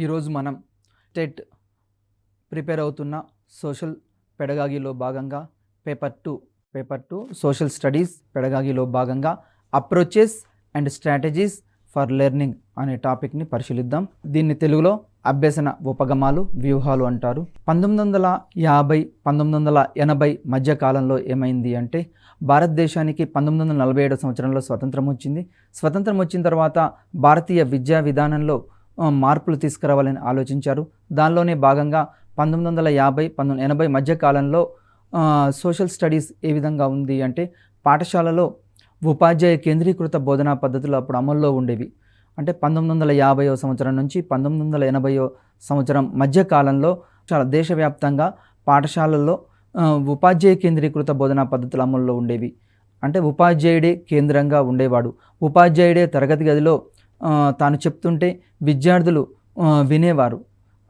ఈరోజు మనం TET prepare అవుతున్న సోషల్ పెడగాగిలో భాగంగా పేపర్ టూ సోషల్ స్టడీస్ పెడగాగిలో భాగంగా approaches and strategies for learning అనే టాపిక్ని పరిశీలిద్దాం. దీన్ని తెలుగులో అభ్యసన ఉపగమాలు వ్యూహాలు అంటారు. 1950-1980 మధ్య కాలంలో ఏమైంది అంటే భారతదేశానికి 1947 సంవత్సరంలో స్వతంత్రం వచ్చింది. స్వతంత్రం వచ్చిన తర్వాత భారతీయ విద్యా విధానంలో మార్పులు తీసుకురావాలని ఆలోచించారు. దానిలోనే భాగంగా 1950-1980 మధ్య కాలంలో సోషల్ స్టడీస్ ఏ విధంగా ఉంది అంటే పాఠశాలలో ఉపాధ్యాయ కేంద్రీకృత బోధనా పద్ధతులు అప్పుడు అమల్లో ఉండేవి. అంటే 1950వ సంవత్సరం నుంచి 1980వ సంవత్సరం మధ్య కాలంలో చాలా దేశవ్యాప్తంగా పాఠశాలల్లో ఉపాధ్యాయ కేంద్రీకృత బోధనా పద్ధతులు అమల్లో ఉండేవి. అంటే ఉపాధ్యాయుడే కేంద్రంగా ఉండేవాడు. ఉపాధ్యాయుడే తరగతి గదిలో తాను చెప్తుంటే విద్యార్థులు వినేవారు.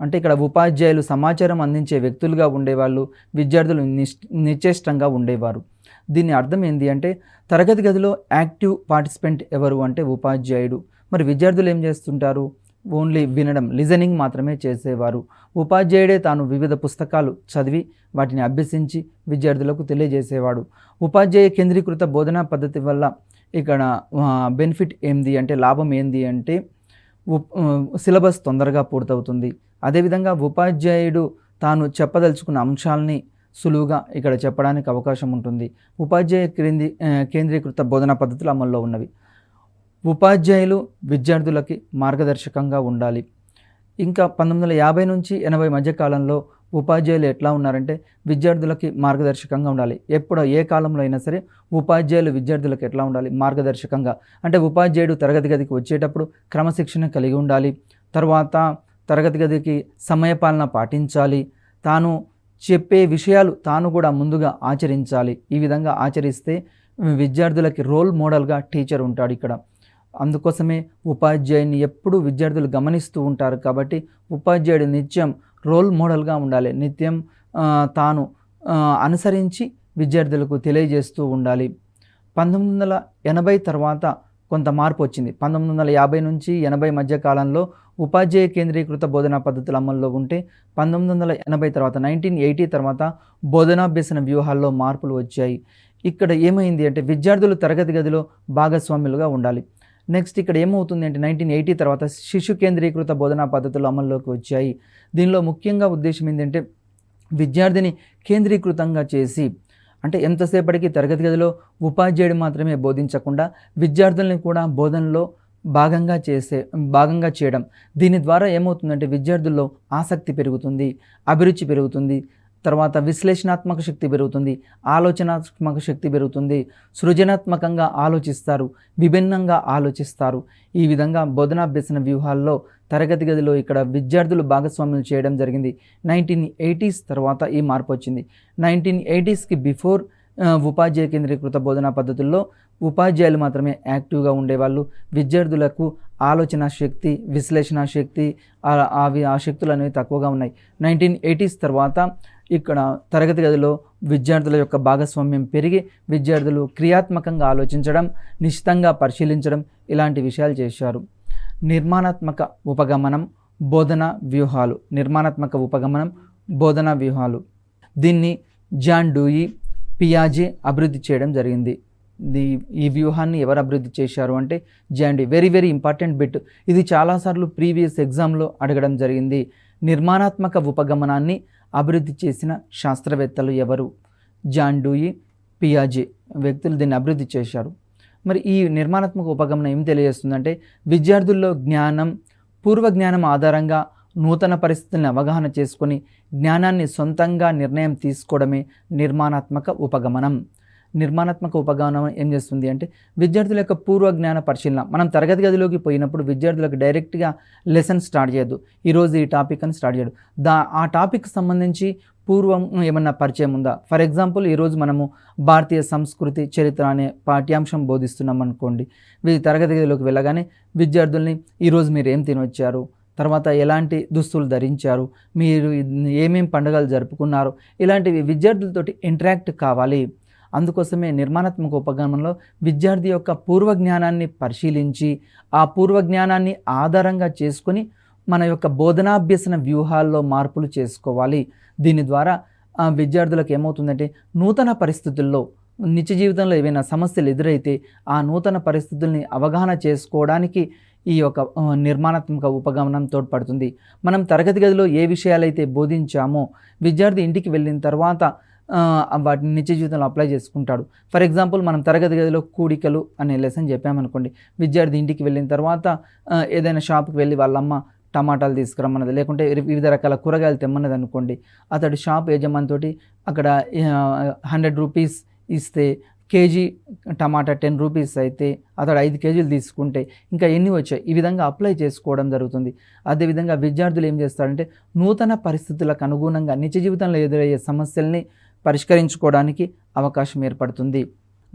అంటే ఇక్కడ ఉపాధ్యాయులు సమాచారం అందించే వ్యక్తులుగా ఉండేవాళ్ళు, విద్యార్థులు నిశ్చేష్టంగా ఉండేవారు. దీని అర్థం ఏంటి అంటే తరగతి గదిలో యాక్టివ్ పార్టిసిపెంట్ ఎవరు అంటే ఉపాధ్యాయుడు. మరి విద్యార్థులు ఏం చేస్తుంటారు? ఓన్లీ వినడం, లిజనింగ్ మాత్రమే చేసేవారు. ఉపాధ్యాయుడే తాను వివిధ పుస్తకాలు చదివి వాటిని అభ్యసించి విద్యార్థులకు తెలియజేసేవాడు. ఉపాధ్యాయ కేంద్రీకృత బోధనా పద్ధతి వల్ల ఇక్కడ బెనిఫిట్ ఏంది అంటే లాభం ఏంది అంటే సిలబస్ తొందరగా పూర్తవుతుంది. అదేవిధంగా ఉపాధ్యాయుడు తాను చెప్పదలుచుకున్న అంశాలని సులువుగా ఇక్కడ చెప్పడానికి అవకాశం ఉంటుంది. ఉపాధ్యాయ కేంద్రీకృత బోధనా పద్ధతులు అమల్లో ఉన్నవి. ఉపాధ్యాయులు విద్యార్థులకి మార్గదర్శకంగా ఉండాలి. ఇంకా 1950 నుంచి 80 మధ్య కాలంలో ఉపాధ్యాయులు ఎట్లా ఉన్నారంటే విద్యార్థులకి మార్గదర్శకంగా ఉండాలి. ఏ కాలంలో అయినా సరే ఉపాధ్యాయులు విద్యార్థులకు ఎట్లా ఉండాలి? మార్గదర్శకంగా. అంటే ఉపాధ్యాయుడు తరగతి గదికి వచ్చేటప్పుడు క్రమశిక్షణ కలిగి ఉండాలి. తర్వాత తరగతి గదికి సమయపాలన పాటించాలి. తాను చెప్పే విషయాలు తాను కూడా ముందుగా ఆచరించాలి. ఈ విధంగా ఆచరిస్తే విద్యార్థులకి రోల్ మోడల్గా టీచర్ ఉంటాడు ఇక్కడ. అందుకోసమే ఉపాధ్యాయుని ఎప్పుడూ విద్యార్థులు గమనిస్తూ ఉంటారు. కాబట్టి ఉపాధ్యాయుడు నిత్యం రోల్ మోడల్గా ఉండాలి. నిత్యం తాను అనుసరించి విద్యార్థులకు తెలియజేస్తూ ఉండాలి. 1980 తర్వాత కొంత మార్పు వచ్చింది. 1950 నుంచి 80 మధ్య కాలంలో ఉపాధ్యాయ కేంద్రీకృత బోధనా పద్ధతులు అమల్లో ఉంటే 1980 తర్వాత 1980 తర్వాత బోధనాభ్యసన వ్యూహాల్లో మార్పులు వచ్చాయి. ఇక్కడ ఏమైంది అంటే విద్యార్థులు తరగతి గదిలో భాగస్వాములుగా ఉండాలి. నెక్స్ట్ ఇక్కడ ఏమవుతుంది అంటే 1980 తర్వాత శిశు కేంద్రీకృత బోధనా పద్ధతులు అమల్లోకి వచ్చాయి. దీనిలో ముఖ్యంగా ఉద్దేశం ఏంటంటే విద్యార్థిని కేంద్రీకృతంగా చేసి, అంటే ఎంతసేపటికి తరగతి గదిలో ఉపాధ్యాయుడు మాత్రమే బోధించకుండా విద్యార్థుల్ని కూడా బోధనలో భాగంగా చేయడం. దీని ద్వారా ఏమవుతుందంటే విద్యార్థుల్లో ఆసక్తి పెరుగుతుంది, అభిరుచి పెరుగుతుంది, తర్వాత విశ్లేషణాత్మక శక్తి పెరుగుతుంది, ఆలోచనాత్మక శక్తి పెరుగుతుంది, సృజనాత్మకంగా ఆలోచిస్తారు, విభిన్నంగా ఆలోచిస్తారు. ఈ విధంగా బోధనాభ్యసన వ్యూహాల్లో తరగతి గదిలో ఇక్కడ విద్యార్థులు భాగస్వామ్యం చేయడం జరిగింది. 1980s తర్వాత ఈ మార్పు వచ్చింది. 1980స్కి బిఫోర్ ఉపాధ్యాయ కేంద్రీకృత బోధనా పద్ధతుల్లో ఉపాధ్యాయులు మాత్రమే యాక్టివ్గా ఉండేవాళ్ళు. విద్యార్థులకు ఆలోచన శక్తి, విశ్లేషణ శక్తి ఆ శక్తులు అనేవి తక్కువగా ఉన్నాయి. 1980s తర్వాత ఇక్కడ తరగతి గదిలో విద్యార్థుల యొక్క భాగస్వామ్యం పెరిగి విద్యార్థులు క్రియాత్మకంగా ఆలోచించడం, నిశితంగా పరిశీలించడం ఇలాంటి విషయాలు చేశారు. నిర్మాణాత్మక ఉపగమనం బోధనా వ్యూహాలు. దీన్ని జాన్ డూయి, పియాజే అభివృద్ధి చేయడం జరిగింది. ఈ వ్యూహాన్ని ఎవరు అభివృద్ధి చేశారు అంటే John Dewey. Very very important bit. ఇది చాలాసార్లు ప్రీవియస్ ఎగ్జామ్లో అడగడం జరిగింది. నిర్మాణాత్మక ఉపగమనాన్ని అభివృద్ధి చేసిన శాస్త్రవేత్తలు ఎవరు? జాన్ డూయి, పియాజే వ్యక్తులు దీన్ని అభివృద్ధి చేశారు. మరి ఈ నిర్మాణాత్మక ఉపగమనం ఏం తెలియజేస్తుందంటే విద్యార్థుల్లో పూర్వ జ్ఞానం ఆధారంగా నూతన పరిస్థితులను అవగాహన చేసుకొని జ్ఞానాన్ని సొంతంగా నిర్ణయం తీసుకోవడమే నిర్మాణాత్మక ఉపగమనం. నిర్మాణాత్మక ఉపగమనం ఏం చేస్తుంది అంటే విద్యార్థుల యొక్క పూర్వ జ్ఞాన పరిశీలన. మనం తరగతి గదిలోకి పోయినప్పుడు విద్యార్థులకు డైరెక్ట్గా లెసన్ స్టార్ట్ చేయొద్దు. ఈరోజు ఈ టాపిక్ అని స్టార్ట్ చేయడు. ఆ టాపిక్ సంబంధించి పూర్వం ఏమన్నా పరిచయం ఉందా? ఫర్ ఎగ్జాంపుల్ ఈరోజు మనము భారతీయ సంస్కృతి చరిత్ర అనే పాఠ్యాంశం బోధిస్తున్నాం అనుకోండి. తరగతి గదిలోకి వెళ్ళగానే విద్యార్థుల్ని ఈరోజు మీరు ఏం తినొచ్చారు, తర్వాత ఎలాంటి దుస్తులు ధరించారు, మీరు ఏమేం పండుగలు జరుపుకున్నారు, ఇలాంటివి విద్యార్థులతోటి ఇంటరాక్ట్ కావాలి. అందుకోసమే నిర్మాణాత్మక ఉపగమనంలో విద్యార్థి యొక్క పూర్వజ్ఞానాన్ని పరిశీలించి ఆ పూర్వజ్ఞానాన్ని ఆధారంగా చేసుకొని మన యొక్క బోధనాభ్యసన వ్యూహాల్లో మార్పులు చేసుకోవాలి. దీని ద్వారా విద్యార్థులకు ఏమవుతుందంటే నూతన పరిస్థితుల్లో నిత్య జీవితంలో ఏవైనా సమస్యలు ఎదురైతే ఆ నూతన పరిస్థితుల్ని అవగాహన చేసుకోవడానికి ఈ యొక్క నిర్మాణాత్మక ఉపగమనం తోడ్పడుతుంది. మనం తరగతి గదిలో ఏ విషయాలైతే బోధించామో విద్యార్థి ఇంటికి వెళ్ళిన తర్వాత వాటిని నిత్య జీవితంలో అప్లై చేసుకుంటాడు. ఫర్ ఎగ్జాంపుల్ మనం తరగతి గదిలో కూడికలు అనే లెసన్ చెప్పామనుకోండి, విద్యార్థి ఇంటికి వెళ్ళిన తర్వాత ఏదైనా షాప్కి వెళ్ళి వాళ్ళమ్మ టమాటాలు తీసుకురమ్మన్నది, లేకుంటే వివిధ రకాల కూరగాయలు తెమ్మన్నది అనుకోండి, అతడు షాప్ యజమానితోటి అక్కడ 100 రూపీస్ ఇస్తే కేజీ టమాటా 10 రూపీస్ అయితే అతడు 5 కేజీలు తీసుకుంటే ఇంకా ఎన్ని వచ్చాయి, ఈ విధంగా అప్లై చేసుకోవడం జరుగుతుంది. అదేవిధంగా విద్యార్థులు ఏం చేస్తారంటే నూతన పరిస్థితులకు అనుగుణంగా నిత్య జీవితంలో ఎదురయ్యే సమస్యల్ని పరిష్కరించుకోవడానికి అవకాశం ఏర్పడుతుంది.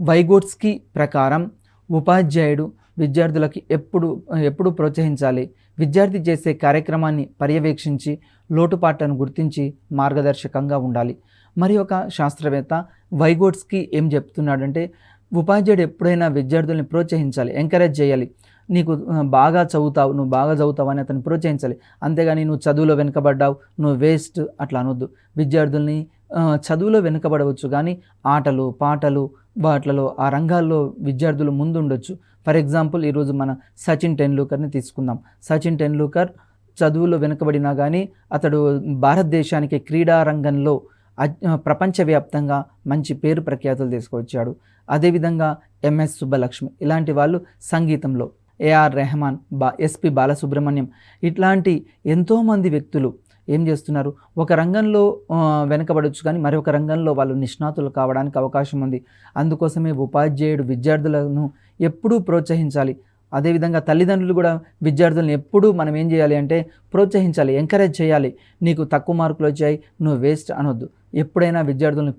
వైగోట్స్కీ ప్రకారం ఉపాధ్యాయుడు విద్యార్థులకి ఎప్పుడు ప్రోత్సహించాలి, విద్యార్థి చేసే కార్యక్రమాన్ని పర్యవేక్షించి లోటుపాట్లను గుర్తించి మార్గదర్శకంగా ఉండాలి. మరి ఒక శాస్త్రవేత్త వైగోట్స్కీ ఏం చెప్తున్నాడంటే ఉపాధ్యాయుడు ఎప్పుడైనా విద్యార్థుల్ని ప్రోత్సహించాలి, ఎంకరేజ్ చేయాలి. నీకు నువ్వు బాగా చదువుతావు అని అతన్ని ప్రోత్సహించాలి. అంతేగాని నువ్వు చదువులో వెనుకబడ్డావు, నువ్వు వేస్ట్ అట్లా అనొద్దు. విద్యార్థుల్ని చదువులో వెనుకబడవచ్చు కానీ ఆటలు పాటలు వాటిలలో ఆ రంగాల్లో విద్యార్థులు ముందుండొచ్చు. ఫర్ ఎగ్జాంపుల్ ఈరోజు మన సచిన్ టెండూల్కర్ని తీసుకుందాం. సచిన్ టెండూల్కర్ చదువులో వెనుకబడినా కానీ అతడు భారతదేశానికి క్రీడా రంగంలో ప్రపంచవ్యాప్తంగా మంచి పేరు ప్రఖ్యాతులు తీసుకొచ్చాడు. అదేవిధంగా ఎంఎస్ సుబ్బలక్ష్మి ఇలాంటి వాళ్ళు సంగీతంలో, ఏఆర్ రెహమాన్, ఎస్పి బాలసుబ్రహ్మణ్యం ఇట్లాంటి ఎంతోమంది వ్యక్తులు ఏం చేస్తున్నారు, ఒక రంగంలో వెనకబడవచ్చు కానీ మరొక రంగంలో వాళ్ళు నిష్ణాతులు కావడానికి అవకాశం ఉంది. అందుకోసమే ఉపాధ్యాయుడు విద్యార్థులను ఎప్పుడూ ప్రోత్సహించాలి. అదేవిధంగా తల్లిదండ్రులు కూడా విద్యార్థులను ఎప్పుడూ మనం ఏం చేయాలి అంటే ప్రోత్సహించాలి, ఎంకరేజ్ చేయాలి. నీకు తక్కువ మార్కులు వచ్చాయి, నువ్వు వేస్ట్ అనొద్దు. ఎప్పుడైనా విద్యార్థులను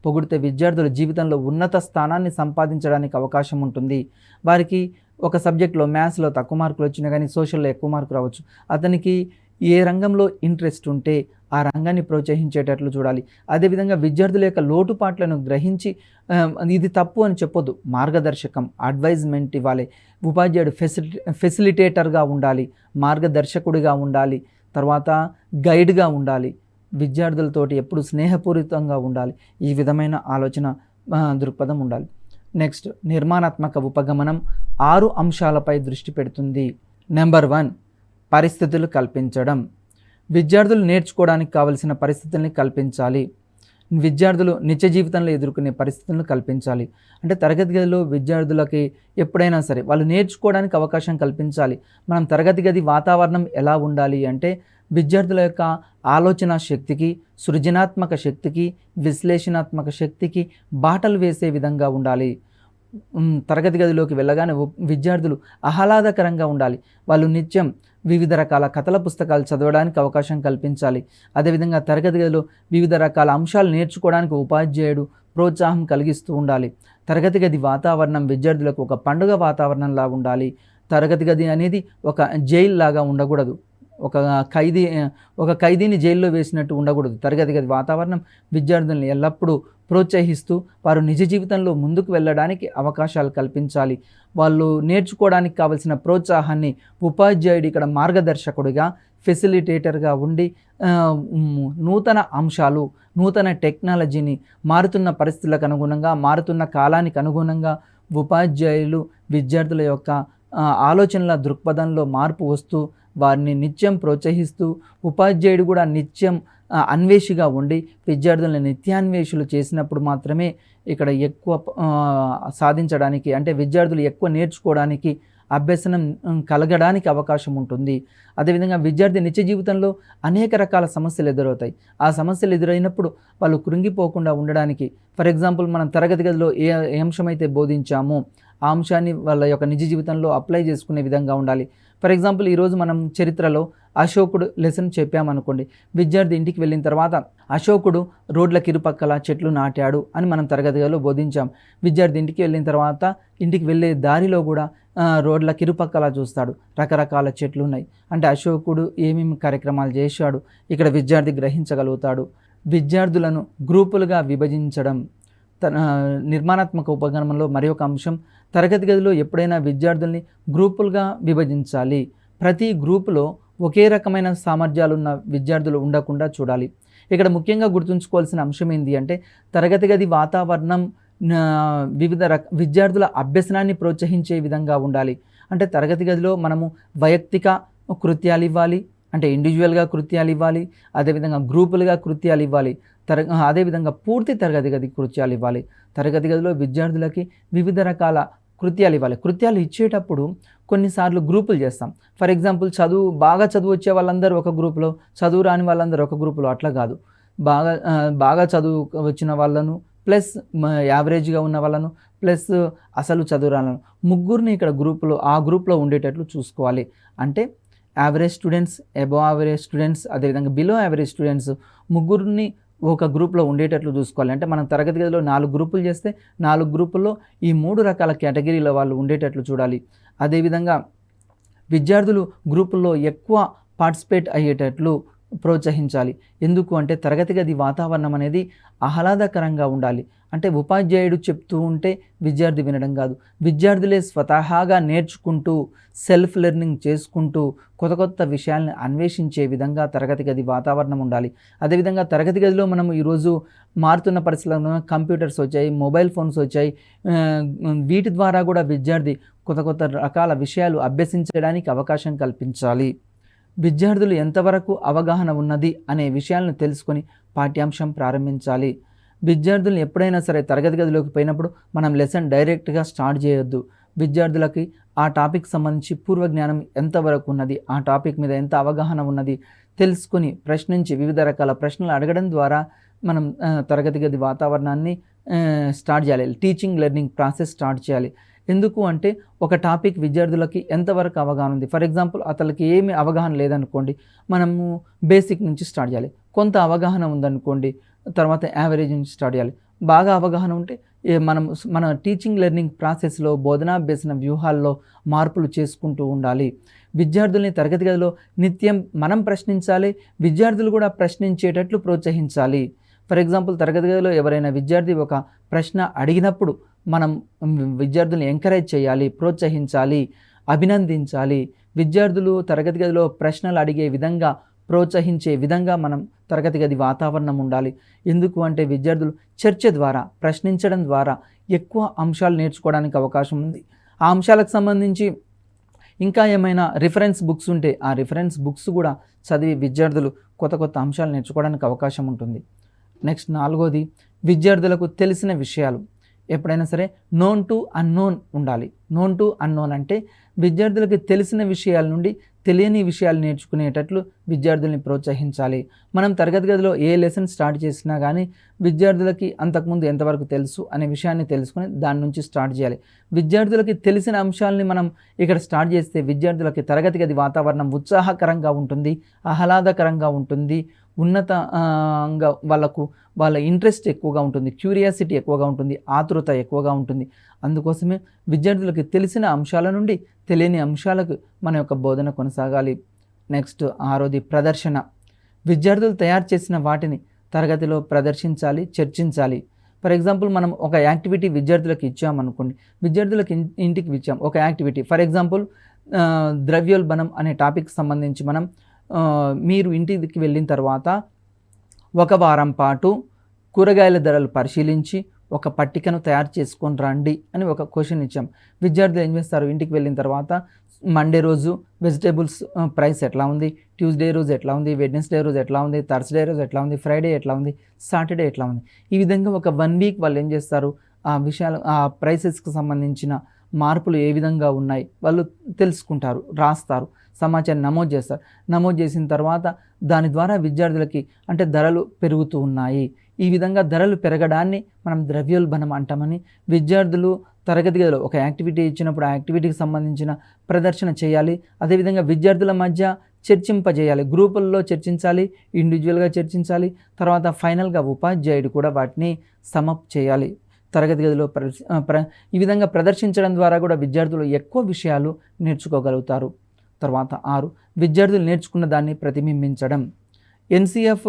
పొగిడితే విద్యార్థుల జీవితంలో ఉన్నత స్థానాన్ని సంపాదించడానికి అవకాశం ఉంటుంది. వారికి ఒక సబ్జెక్ట్లో మ్యాథ్స్లో తక్కువ మార్కులు వచ్చినా కానీ సోషల్లో ఎక్కువ మార్కులు రావచ్చు. అతనికి ఏ రంగంలో ఇంట్రెస్ట్ ఉంటే ఆ రంగాన్ని ప్రోత్సహించేటట్లు చూడాలి. అదేవిధంగా విద్యార్థుల యొక్క లోటుపాట్లను గ్రహించి ఇది తప్పు అని చెప్పొద్దు, మార్గదర్శకం, అడ్వైజ్మెంట్ ఇవ్వాలి. ఉపాధ్యాయుడు ఫెసిలిటేటర్గా ఉండాలి, మార్గదర్శకుడిగా ఉండాలి, తర్వాత గైడ్గా ఉండాలి, విద్యార్థులతోటి ఎప్పుడు స్నేహపూరితంగా ఉండాలి. ఈ విధమైన ఆలోచన దృక్పథం ఉండాలి. నెక్స్ట్, నిర్మాణాత్మక ఉపగమనం 6 అంశాలపై దృష్టి పెడుతుంది. నెంబర్ 1, పరిస్థితులు కల్పించడం. విద్యార్థులు నేర్చుకోవడానికి కావలసిన పరిస్థితుల్ని కల్పించాలి. విద్యార్థులు నిత్య జీవితంలో ఎదుర్కొనే పరిస్థితులను కల్పించాలి. అంటే తరగతి గదిలో విద్యార్థులకి ఎప్పుడైనా సరే వాళ్ళు నేర్చుకోవడానికి అవకాశం కల్పించాలి. మనం తరగతి గది వాతావరణం ఎలా ఉండాలి అంటే విద్యార్థుల యొక్క ఆలోచన శక్తికి, సృజనాత్మక శక్తికి, విశ్లేషణాత్మక శక్తికి బాటలు వేసే విధంగా ఉండాలి. తరగతి గదిలోకి వెళ్ళగానే విద్యార్థులు ఆహ్లాదకరంగా ఉండాలి. వాళ్ళు నిత్యం వివిధ రకాల కథల పుస్తకాలు చదవడానికి అవకాశం కల్పించాలి. అదేవిధంగా తరగతి గదిలో వివిధ రకాల అంశాలు నేర్చుకోవడానికి ఉపాధ్యాయుడు ప్రోత్సాహం కలిగిస్తూ ఉండాలి. తరగతి గది వాతావరణం విద్యార్థులకు ఒక పండుగ వాతావరణంలా ఉండాలి. తరగతి గది అనేది ఒక జైలు లాగా ఉండకూడదు, ఒక ఖైదీని జైల్లో వేసినట్టు ఉండకూడదు. తరగతి గది వాతావరణం విద్యార్థులను ఎల్లప్పుడూ ప్రోత్సహిస్తూ వారు నిజ జీవితంలో ముందుకు వెళ్ళడానికి అవకాశాలు కల్పించాలి. వాళ్ళు నేర్చుకోవడానికి కావలసిన ప్రోత్సాహాన్ని ఉపాధ్యాయుడు ఇక్కడ మార్గదర్శకుడిగా, ఫెసిలిటేటర్గా ఉండి నూతన అంశాలు, నూతన టెక్నాలజీని మారుతున్న పరిస్థితులకు అనుగుణంగా, మారుతున్న కాలానికి అనుగుణంగా ఉపాధ్యాయులు విద్యార్థుల యొక్క ఆలోచనల దృక్పథంలో మార్పు వస్తూ వారిని నిత్యం ప్రోత్సహిస్తూ, ఉపాధ్యాయుడు కూడా నిత్యం అన్వేషిగా ఉండి విద్యార్థులను నిత్యాన్వేషులు చేసినప్పుడు మాత్రమే ఇక్కడ ఎక్కువ సాధించడానికి, అంటే విద్యార్థులు ఎక్కువ నేర్చుకోవడానికి, అభ్యసనం కలగడానికి అవకాశం ఉంటుంది. అదేవిధంగా విద్యార్థి నిత్య జీవితంలో అనేక రకాల సమస్యలు ఎదురవుతాయి. ఆ సమస్యలు ఎదురైనప్పుడు వాళ్ళు కృంగిపోకుండా ఉండడానికి, ఫర్ ఎగ్జాంపుల్ మనం తరగతి గదిలో ఏ అంశమైతే బోధించామో ఆ అంశాన్ని వాళ్ళ యొక్క నిజ జీవితంలో అప్లై చేసుకునే విధంగా ఉండాలి. ఫర్ ఎగ్జాంపుల్ ఈరోజు మనం చరిత్రలో అశోకుడు లెసన్ చెప్పామనుకోండి, విద్యార్థి ఇంటికి వెళ్ళిన తర్వాత అశోకుడు రోడ్లకు ఇరుపక్కల చెట్లు నాటాడు అని మనం తరగతిలో బోధించాం. విద్యార్థి ఇంటికి వెళ్ళిన తర్వాత ఇంటికి వెళ్ళే దారిలో కూడా రోడ్లకు ఇరుపక్కల చూస్తాడు, రకరకాల చెట్లు ఉన్నాయి. అంటే అశోకుడు ఏమేమి కార్యక్రమాలు చేశాడు ఇక్కడ విద్యార్థి గ్రహించగలుగుతాడు. విద్యార్థులను గ్రూపులుగా విభజించడం నిర్మాణాత్మక ఉపగమనంలో మరి ఒక అంశం. తరగతి గదిలో ఎప్పుడైనా విద్యార్థుల్ని గ్రూపులుగా విభజించాలి. ప్రతి గ్రూపులో ఒకే రకమైన సామర్థ్యాలు ఉన్న విద్యార్థులు ఉండకుండా చూడాలి. ఇక్కడ ముఖ్యంగా గుర్తుంచుకోవాల్సిన అంశం ఏంటి అంటే తరగతి గది వాతావరణం వివిధ విద్యార్థుల అభ్యసనాన్ని ప్రోత్సహించే విధంగా ఉండాలి. అంటే తరగతి గదిలో మనము వైయక్తిక కృత్యాలు ఇవ్వాలి, అంటే ఇండివిజువల్గా కృత్యాలు ఇవ్వాలి, అదేవిధంగా గ్రూపులుగా కృత్యాలు ఇవ్వాలి, అదేవిధంగా పూర్తి తరగతి గది కృత్యాలు ఇవ్వాలి. తరగతి గదిలో విద్యార్థులకి వివిధ రకాల కృత్యాలు ఇవ్వాలి. కృత్యాలు ఇచ్చేటప్పుడు కొన్నిసార్లు గ్రూపులు చేస్తాం. ఫర్ ఎగ్జాంపుల్ బాగా చదువు వచ్చే వాళ్ళందరూ ఒక గ్రూపులో, చదువు రాని వాళ్ళందరూ ఒక గ్రూపులో, అట్లా కాదు. బాగా చదువు వచ్చిన వాళ్ళను ప్లస్ యావరేజ్గా ఉన్న వాళ్ళను ప్లస్ అసలు చదువు రాని ముగ్గురిని ఇక్కడ ఆ గ్రూప్లో ఉండేటట్లు చూసుకోవాలి. అంటే average students, above average students, అదేవిధంగా బిలో యావరేజ్ స్టూడెంట్స్ ముగ్గురిని ఒక గ్రూప్లో ఉండేటట్లు చూసుకోవాలి. అంటే మనం తరగతి గదిలో 4 గ్రూపులు చేస్తే 4 గ్రూపుల్లో ఈ 3 రకాల కేటగిరీల వాళ్ళు ఉండేటట్లు చూడాలి. అదేవిధంగా విద్యార్థులు గ్రూపుల్లో ఎక్కువ పార్టిసిపేట్ అయ్యేటట్లు ప్రోత్సహించాలి. ఎందుకు అంటే తరగతి గది వాతావరణం అనేది ఆహ్లాదకరంగా ఉండాలి. అంటే ఉపాధ్యాయుడు చెప్తూ ఉంటే విద్యార్థి వినడం కాదు, విద్యార్థులే స్వతహాగా నేర్చుకుంటూ సెల్ఫ్ లెర్నింగ్ చేసుకుంటూ కొత్త విషయాలను అన్వేషించే విధంగా తరగతి గది వాతావరణం ఉండాలి. అదేవిధంగా తరగతి గదిలో మనం ఈరోజు మారుతున్న పరిస్థితుల్లో కంప్యూటర్స్ వచ్చాయి, మొబైల్ ఫోన్స్ వచ్చాయి. వీటి ద్వారా కూడా విద్యార్థి కొత్త రకాల విషయాలు అభ్యసించడానికి అవకాశం కల్పించాలి. విద్యార్థులు ఎంతవరకు అవగాహన ఉన్నది అనే విషయాలను తెలుసుకొని పాఠ్యాంశం ప్రారంభించాలి. విద్యార్థులను ఎప్పుడైనా సరే తరగతి గదిలోకి పోయినప్పుడు మనం లెసన్ డైరెక్ట్గా స్టార్ట్ చేయొద్దు. విద్యార్థులకి ఆ టాపిక్ సంబంధించి పూర్వజ్ఞానం ఎంతవరకు ఉన్నది, ఆ టాపిక్ మీద ఎంత అవగాహన ఉన్నది తెలుసుకొని ప్రశ్నించి వివిధ రకాల ప్రశ్నలు అడగడం ద్వారా మనం తరగతి గది వాతావరణాన్ని స్టార్ట్ చేయాలి. టీచింగ్ లెర్నింగ్ ప్రాసెస్ స్టార్ట్ చేయాలి. ఎందుకు అంటే ఒక టాపిక్ విద్యార్థులకి ఎంతవరకు అవగాహన ఉంది. ఫర్ ఎగ్జాంపుల్ అతనికి ఏమి అవగాహన లేదనుకోండి, మనము బేసిక్ నుంచి స్టార్ట్ చేయాలి. కొంత అవగాహన ఉందనుకోండి, తర్వాత యావరేజ్ నుంచి స్టార్ట్ చేయాలి. బాగా అవగాహన ఉంటే మన టీచింగ్ లెర్నింగ్ ప్రాసెస్లో బోధనాభ్యసన వ్యూహాల్లో మార్పులు చేసుకుంటూ ఉండాలి. విద్యార్థుల్ని తరగతి గదిలో నిత్యం మనం ప్రశ్నించాలి, విద్యార్థులు కూడా ప్రశ్నించేటట్లు ప్రోత్సహించాలి. ఫర్ ఎగ్జాంపుల్ తరగతి గదిలో ఎవరైనా విద్యార్థి ఒక ప్రశ్న అడిగినప్పుడు మనం విద్యార్థుల్ని ఎంకరేజ్ చేయాలి, ప్రోత్సహించాలి, అభినందించాలి. విద్యార్థులు తరగతి గదిలో ప్రశ్నలు అడిగే విధంగా ప్రోత్సహించే విధంగా మనం తరగతి గది వాతావరణం ఉండాలి. ఎందుకు అంటే విద్యార్థులు చర్చ ద్వారా, ప్రశ్నించడం ద్వారా ఎక్కువ అంశాలు నేర్చుకోవడానికి అవకాశం ఉంది. ఆ అంశాలకు సంబంధించి ఇంకా ఏమైనా రిఫరెన్స్ బుక్స్ ఉంటే ఆ రిఫరెన్స్ బుక్స్ కూడా చదివి విద్యార్థులు కొత్త అంశాలు నేర్చుకోవడానికి అవకాశం ఉంటుంది. నెక్స్ట్ 4వది విద్యార్థులకు తెలిసిన విషయాలు. ఎప్పుడైనా సరే నోన్ టు అన్నోన్ ఉండాలి. నోన్ టు అన్నోన్ అంటే విద్యార్థులకి తెలిసిన విషయాల నుండి తెలియని విషయాలు నేర్చుకునేటట్లు విద్యార్థుల్ని ప్రోత్సహించాలి. మనం తరగతి గదిలో ఏ లెసన్ స్టార్ట్ చేసినా కానీ విద్యార్థులకి అంతకుముందు ఎంతవరకు తెలుసు అనే విషయాన్ని తెలుసుకొని దాని నుంచి స్టార్ట్ చేయాలి. విద్యార్థులకి తెలిసిన అంశాలని మనం ఇక్కడ స్టార్ట్ చేస్తే విద్యార్థులకి తరగతి గది వాతావరణం ఉత్సాహకరంగా ఉంటుంది, ఆహ్లాదకరంగా ఉంటుంది, ఉన్నతంగా వాళ్ళ ఇంట్రెస్ట్ ఎక్కువగా ఉంటుంది, క్యూరియాసిటీ ఎక్కువగా ఉంటుంది, ఆతృత ఎక్కువగా ఉంటుంది. అందుకోసమే విద్యార్థులకు తెలిసిన అంశాల నుండి తెలియని అంశాలకు మన యొక్క బోధన కొనసాగాలి. నెక్స్ట్ 6వది ప్రదర్శన. విద్యార్థులు తయారు చేసిన వాటిని తరగతిలో ప్రదర్శించాలి, చర్చించాలి. ఫర్ ఎగ్జాంపుల్ మనం ఒక యాక్టివిటీ విద్యార్థులకు ఇచ్చామనుకోండి, విద్యార్థులకు ఇంటికి ఇచ్చాం ఒక యాక్టివిటీ. ఫర్ ఎగ్జాంపుల్ ద్రవ్యోల్బణం అనే టాపిక్ సంబంధించి మనం మీరు ఇంటికి వెళ్ళిన తర్వాత 1 వారం పాటు కూరగాయల ధరలు పరిశీలించి ఒక పట్టికను తయారు చేసుకొని రండి అని ఒక క్వశ్చన్ ఇచ్చాం. విద్యార్థులు ఏం చేస్తారు, ఇంటికి వెళ్ళిన తర్వాత మండే రోజు వెజిటేబుల్స్ ప్రైస్ ఎట్లా ఉంది, ట్యూస్డే రోజు ఎట్లా ఉంది, వెడ్నెస్డే రోజు ఎట్లా ఉంది, థర్స్డే రోజు ఎట్లా ఉంది, ఫ్రైడే ఎట్లా ఉంది, సాటర్డే ఎట్లా ఉంది. ఈ విధంగా ఒక 1 వీక్ వాళ్ళు ఏం చేస్తారు, ఆ విషయాలు ఆ ప్రైసెస్కి సంబంధించిన మార్పులు ఏ విధంగా ఉన్నాయి వాళ్ళు తెలుసుకుంటారు, రాస్తారు, సమాచారం నమోదు చేస్తారు. నమోదు చేసిన తర్వాత దాని ద్వారా విద్యార్థులకి అంటే ధరలు పెరుగుతూ ఉన్నాయి, ఈ విధంగా ధరలు పెరగడాన్ని మనం ద్రవ్యోల్బణం అంటామని విద్యార్థులు తరగతి గదిలో ఒక యాక్టివిటీ ఇచ్చినప్పుడు ఆ యాక్టివిటీకి సంబంధించిన ప్రదర్శన చేయాలి. అదేవిధంగా విద్యార్థుల మధ్య చర్చింపజేయాలి, గ్రూపుల్లో చర్చించాలి, ఇండివిజువల్గా చర్చించాలి. తర్వాత ఫైనల్గా ఉపాధ్యాయుడు కూడా వాటిని సమప్ చేయాలి. తరగతి గదిలో ఈ విధంగా ప్రదర్శించడం ద్వారా కూడా విద్యార్థులు ఎక్కువ విషయాలు నేర్చుకోగలుగుతారు. తర్వాత 6 విద్యార్థులు నేర్చుకున్న దాన్ని ప్రతిబింబించడం. NCF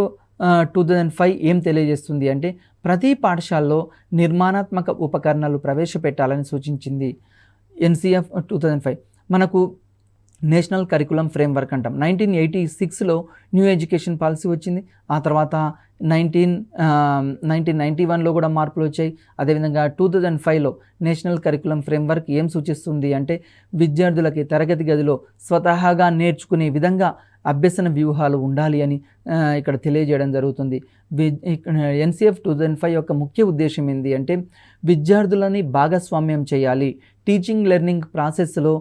2005 ఏం తెలియజేస్తుంది అంటే ప్రతి పాఠశాలలో నిర్మాణాత్మక ఉపకరణాలు ప్రవేశపెట్టాలని సూచించింది. NCF 2005 మనకు నేషనల్ కరికులం ఫ్రేమ్వర్క్ అంటాం. 1986లో న్యూ ఎడ్యుకేషన్ పాలసీ వచ్చింది. ఆ తర్వాత 1991లో కూడా మార్పులు వచ్చాయి. అదేవిధంగా 2005లో నేషనల్ కరికులం ఫ్రేమ్వర్క్ ఏం సూచిస్తుంది అంటే విద్యార్థులకి తరగతి గదిలో స్వతహాగా నేర్చుకునే విధంగా అభ్యసన వ్యూహాలు ఉండాలి అని ఇక్కడ తెలియజేయడం జరుగుతుంది. NCF 2005 యొక్క ముఖ్య ఉద్దేశం ఏంటి అంటే విద్యార్థులని భాగస్వామ్యం చేయాలి. టీచింగ్ లెర్నింగ్ ప్రాసెస్లో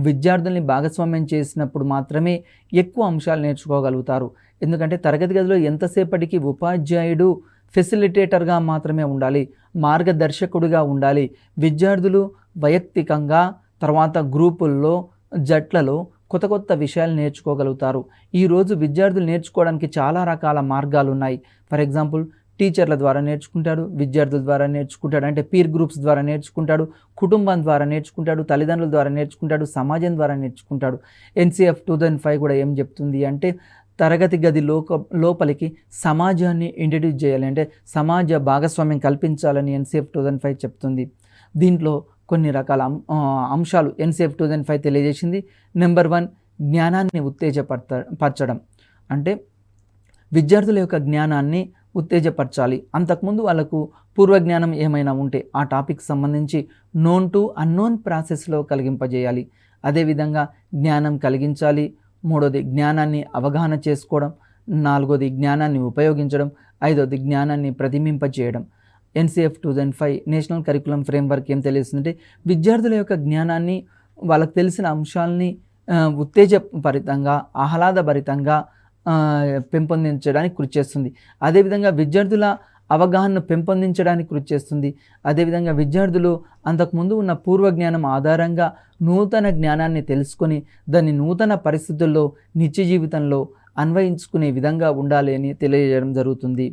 విద్యార్థుల్ని భాగస్వామ్యం చేసినప్పుడు మాత్రమే ఎక్కువ అంశాలు నేర్చుకోగలుగుతారు. ఎందుకంటే తరగతి గదిలో ఎంతసేపటికి ఉపాధ్యాయుడు ఫెసిలిటేటర్గా మాత్రమే ఉండాలి, మార్గదర్శకుడిగా ఉండాలి. విద్యార్థులు వైయక్తికంగా తర్వాత గ్రూపుల్లో జట్లలో కొత్త కొత్త విషయాలు నేర్చుకోగలుగుతారు. ఈరోజు విద్యార్థులు నేర్చుకోవడానికి చాలా రకాల మార్గాలు ఉన్నాయి. ఫర్ ఎగ్జాంపుల్ టీచర్ల ద్వారా నేర్చుకుంటాడు, విద్యార్థుల ద్వారా నేర్చుకుంటాడు, అంటే పీర్ గ్రూప్స్ ద్వారా నేర్చుకుంటాడు, కుటుంబం ద్వారా నేర్చుకుంటాడు, తల్లిదండ్రుల ద్వారా నేర్చుకుంటాడు, సమాజం ద్వారా నేర్చుకుంటాడు. NCF 2005 కూడా ఏం చెప్తుంది అంటే తరగతి గది లోపలికి సమాజాన్ని ఇంట్రడ్యూస్ చేయాలి, అంటే సమాజ భాగస్వామ్యం కల్పించాలని NCF 2005 చెప్తుంది. దీంట్లో కొన్ని రకాల అంశాలు NCF 2005 తెలియజేసింది. నెంబర్ 1 జ్ఞానాన్ని ఉత్తేజపరచడం, అంటే విద్యార్థుల యొక్క జ్ఞానాన్ని ఉత్తేజపరచాలి. అంతకుముందు వాళ్ళకు పూర్వజ్ఞానం ఏమైనా ఉంటే ఆ టాపిక్ సంబంధించి నోన్ టు అన్నోన్ ప్రాసెస్లో కలిగింపజేయాలి. అదేవిధంగా జ్ఞానం కలిగించాలి. మూడోది జ్ఞానాన్ని అవగాహన చేసుకోవడం. నాలుగోది జ్ఞానాన్ని ఉపయోగించడం. ఐదోది జ్ఞానాన్ని ప్రతిబింబచేయడం. NCF 2005 నేషనల్ కరికులం ఫ్రేమ్వర్క్ ఏం తెలియజేస్తుందంటే విద్యార్థుల యొక్క జ్ఞానాన్ని, వాళ్ళకు తెలిసిన అంశాలని ఉత్తేజభరితంగా ఆహ్లాదభరితంగా పెంపొందించడానికి కృషి చేస్తుంది. అదేవిధంగా విద్యార్థుల అవగాహనను పెంపొందించడానికి కృషి చేస్తుంది. అదేవిధంగా విద్యార్థులు అంతకుముందు ఉన్న పూర్వజ్ఞానం ఆధారంగా నూతన జ్ఞానాన్ని తెలుసుకొని దాన్ని నూతన పరిస్థితుల్లో నిత్య జీవితంలో అన్వయించుకునే విధంగా ఉండాలి అని తెలియజేయడం జరుగుతుంది.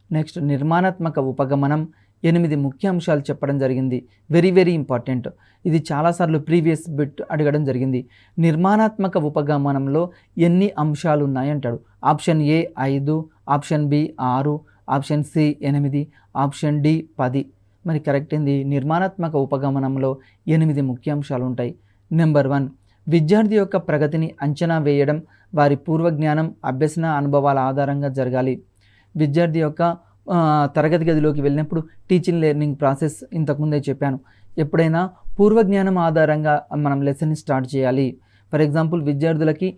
నెక్స్ట్ నిర్మాణాత్మక ఉపగమనం. 8 ముఖ్య అంశాలు చెప్పడం జరిగింది. Very very important. ఇది చాలాసార్లు ప్రీవియస్ బిట్ అడగడం జరిగింది. నిర్మాణాత్మక ఉపగమనంలో ఎన్ని అంశాలు ఉన్నాయంటాడు. Option A 5, option B 6, option C 8, option D 10. మరి కరెక్ట్ ఏంది? నిర్మాణాత్మక ఉపగమనంలో 8 ముఖ్య అంశాలు ఉంటాయి. నెంబర్ 1 విద్యార్థి యొక్క ప్రగతిని అంచనా వేయడం వారి పూర్వజ్ఞానం అభ్యసన అనుభవాల ఆధారంగా జరగాలి. విద్యార్థి యొక్క తరగతి గదిలోకి వెళ్ళినప్పుడు టీచింగ్ లెర్నింగ్ ప్రాసెస్ ఇంతకుముందే చెప్పాను. ఎప్పుడైనా పూర్వజ్ఞానం ఆధారంగా మనం లెసన్ని స్టార్ట్ చేయాలి. ఫర్ ఎగ్జాంపుల్ విద్యార్థులకి